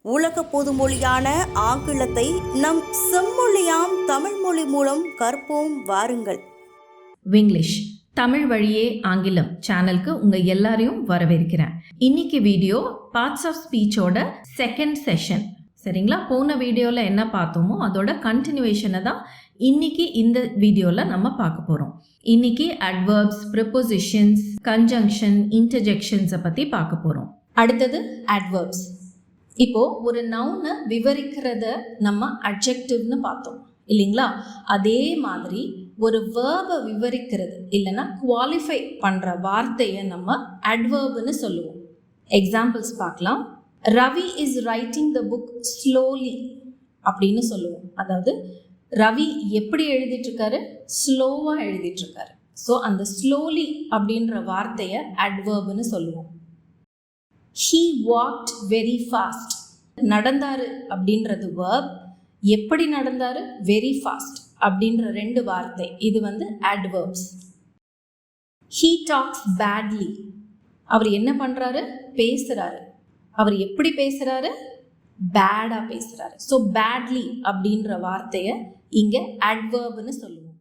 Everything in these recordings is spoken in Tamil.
உலக பொதுமொழியான ஆங்கிலத்தை நம் செம்மொழியாம் தமிழ் மொழி மூலம் கற்போம் வாருங்கள். விங்கிலிஷ் தமிழ் வழியே ஆங்கிலம் சேனலுக்கு உங்க எல்லாரையும் வரவேற்கிறேன். இன்னைக்கு வீடியோ பார்ட்ஸ் ஆஃப் ஸ்பீச்சோட செகண்ட் செஷன். சரிங்களா? போன வீடியோவில் என்ன பார்த்தோமோ அதோட கண்டினியூவேஷனை தான் இன்னைக்கு இந்த வீடியோவில் நம்ம பார்க்க போகிறோம். இன்னைக்கு அட்வர்ப்ஸ், ப்ரிப்போசிஷன்ஸ், கன்ஜங்ஷன், இன்டர்ஜெக்ஷன்ஸை பற்றி பார்க்க போகிறோம். அடுத்தது அட்வர்ப்ஸ். இப்போ ஒரு நவுனை விவரிக்கிறத நம்ம அட்ஜெக்டிவ்னு பார்த்தோம் இல்லைங்களா? அதே மாதிரி ஒரு வேர்பை விவரிக்கிறது இல்லைன்னா குவாலிஃபை பண்ணுற வார்த்தையை நம்ம அட்வர்ப்னு சொல்லுவோம். எக்ஸாம்பிள்ஸ் பார்க்கலாம். Ravi is writing the book slowly அப்படின்னு சொல்லுவோம். அதாவது ரவி எப்படி எழுதிட்டுருக்காரு? ஸ்லோவாக எழுதிட்டுருக்காரு. ஸோ அந்த ஸ்லோலி அப்படின்ற வார்த்தையை அட்வர்ப்னு சொல்லுவோம். He walked very fast. நடந்தாரு அப்படின்றது verb. எப்படி நடந்தாரு? Very fast அப்படின்ற ரெண்டு வார்த்தை. இது adverbs. He talks badly. அவர் என்ன பண்றாரு? பேசுறாரு. அவர் எப்படி பேசுறாரு? பேடா பேசுறாரு. ஸோ badly அப்படின்ற வார்த்தையை இங்க adverbனு சொல்லுவோம்.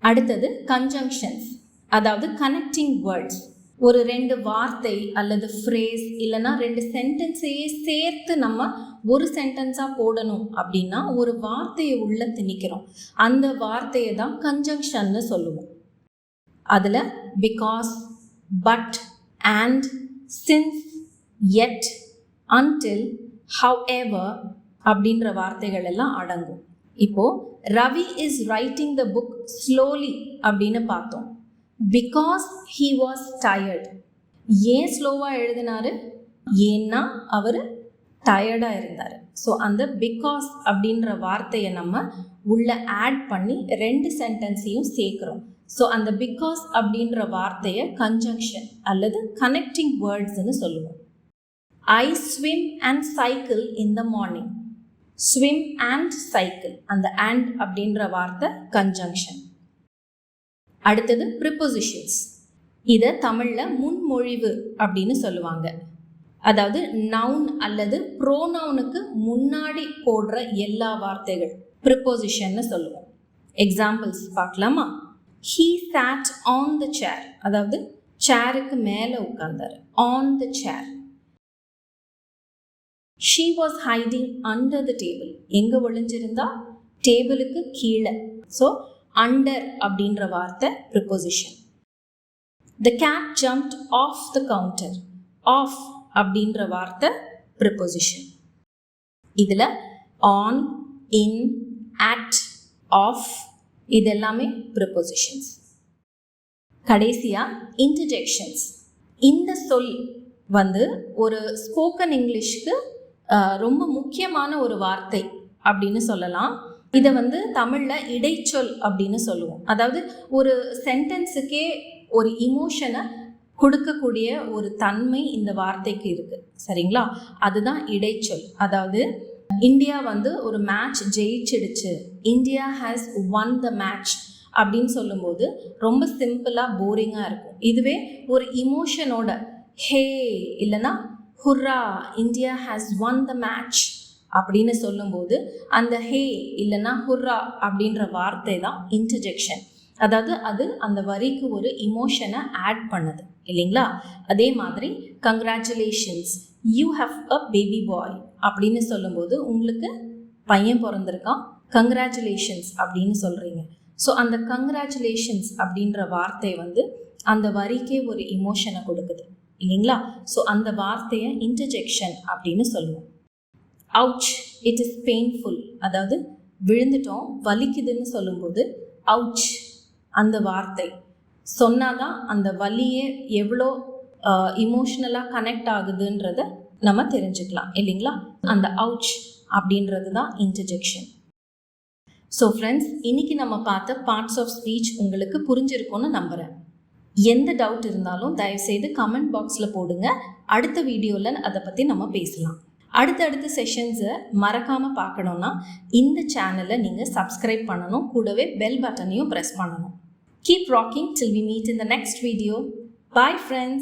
அடுத்தது conjunctions, அதாவது connecting words. ஒரு ரெண்டு வார்த்தை அல்லது ஃப்ரேஸ் இல்லைன்னா ரெண்டு சென்டென்ஸையே சேர்த்து நம்ம ஒரு சென்டென்ஸாக போடணும் அப்படின்னா ஒரு வார்த்தையை உள்ள திணிக்கிறோம். அந்த வார்த்தையை தான் கன்ஜங்ஷன்னு சொல்லுவோம். அதில் because, but, and, since, yet, until, however அப்படின்ற வார்த்தைகள் எல்லாம் அடங்கும். இப்போது Ravi is writing the book slowly அப்படின்னு பார்த்தோம். Because he was tired. ஏன் ஸ்லோவாக எழுதினாரு? ஏன்னா அவர் டயர்டாக இருந்தார். ஸோ அந்த பிகாஸ் அப்படின்ற வார்த்தையை நம்ம உள்ள ஆட் பண்ணி ரெண்டு சென்டென்ஸையும் சேர்க்குறோம். ஸோ அந்த பிகாஸ் அப்படின்ற வார்த்தையை கன்ஜங்ஷன் அல்லது கனெக்டிங் வேர்ட்ஸ்ன்னு சொல்லுவோம். ஐ swim and cycle in the morning. Swim and cycle, அந்த அண்ட் அப்படின்ற வார்த்தை கன்ஜங்ஷன். அடுத்தது ப்ரிப்போசிஷன்ஸ். இதை தமிழில் முன்மொழிவு அப்படின்னு சொல்லுவாங்க. அதாவது நவுன் அல்லது ப்ரோனவுனுக்கு முன்னாடி போடுற எல்லா வார்த்தைகள் ப்ரிப்போசிஷன்னு சொல்லுவோம். எக்ஸாம்பிள்ஸ் பார்க்கலாமா? He sat on the chair, அதாவது சேருக்கு மேலே உட்கார்ந்தார். On the chair. She was hiding under the table. எங்கே ஒளிஞ்சிருந்தா? டேபிளுக்கு கீழே. ஸோ அண்டர் அப்படின்ற வார்த்தை preposition. The cat jumped off the counter. Off அப்படின்ற வார்த்தை ப்ரிப்போசிஷன். இதில் ஆன், இன், அட், ஆஃப் இது எல்லாமே ப்ரிப்போசிஷன்ஸ். கடைசியாக இன்டர்ஜெக்ஷன்ஸ். இந்த சொல் ஒரு ஸ்போக்கன் இங்கிலீஷ்க்கு ரொம்ப முக்கியமான ஒரு வார்த்தை அப்படின்னு சொல்லலாம். இதை தமிழில் இடைச்சொல் அப்படின்னு சொல்லுவோம். அதாவது ஒரு சென்டென்ஸுக்கே ஒரு இமோஷனை கொடுக்கக்கூடிய ஒரு தன்மை இந்த வார்த்தைக்கு இருக்குது. சரிங்களா? அதுதான் இடைச்சொல். அதாவது இந்தியா ஒரு மேட்ச் ஜெயிச்சிடுச்சு, India has won the match அப்படின்னு சொல்லும்போது ரொம்ப சிம்பிளாக போரிங்காக இருக்கும். இதுவே ஒரு இமோஷனோட ஹே இல்லைன்னா hurrah, India has won the match அப்படின்னு சொல்லும்போது அந்த ஹே இல்லைன்னா ஹுர்ரா அப்படின்ற வார்த்தை தான் இன்டர்ஜெக்ஷன். அதாவது அது அந்த வரிக்கு ஒரு இமோஷனை ஆட் பண்ணுது இல்லைங்களா? அதே மாதிரி congratulations, you have a baby boy அப்படின்னு சொல்லும்போது உங்களுக்கு பையன் பிறந்திருக்கான், கங்க்ராச்சுலேஷன்ஸ் அப்படின்னு சொல்கிறீங்க. ஸோ அந்த கங்க்ராச்சுலேஷன்ஸ் அப்படின்ற வார்த்தை அந்த வரிக்கே ஒரு இமோஷனை கொடுக்குது இல்லைங்களா? ஸோ அந்த வார்த்தையை இன்டர்ஜெக்ஷன் அப்படின்னு சொல்லுவோம். Ouch, it is painful. அதாவது விழுந்துட்டோம், வலிக்குதுன்னு சொல்லும்போது அவுச் அந்த வார்த்தை சொன்னாதான் அந்த வலியே எவ்வளோ இமோஷ்னலாக கனெக்ட் ஆகுதுன்றத நம்ம தெரிஞ்சுக்கலாம் இல்லைங்களா? அந்த அவுச் அப்படின்றது தான் இன்டர்ஜெக்ஷன். ஸோ ஃப்ரெண்ட்ஸ், இன்னைக்கு நம்ம பார்த்த பார்ட்ஸ் ஆஃப் ஸ்பீச் உங்களுக்கு புரிஞ்சிருக்கும்னு நம்புகிறேன். எந்த டவுட் இருந்தாலும் தயவுசெய்து கமெண்ட் பாக்ஸில் போடுங்க. அடுத்த வீடியோவில் அதை பற்றி நம்ம பேசலாம். அடுத்தடுத்த செஷன்ஸை மறக்காமல் பார்க்கணுன்னா இந்த சேனலை நீங்கள் சப்ஸ்கிரைப் பண்ணணும். கூடவே பெல் பட்டனையும் ப்ரெஸ் பண்ணணும். Keep rocking till we meet in the next video. Bye friends.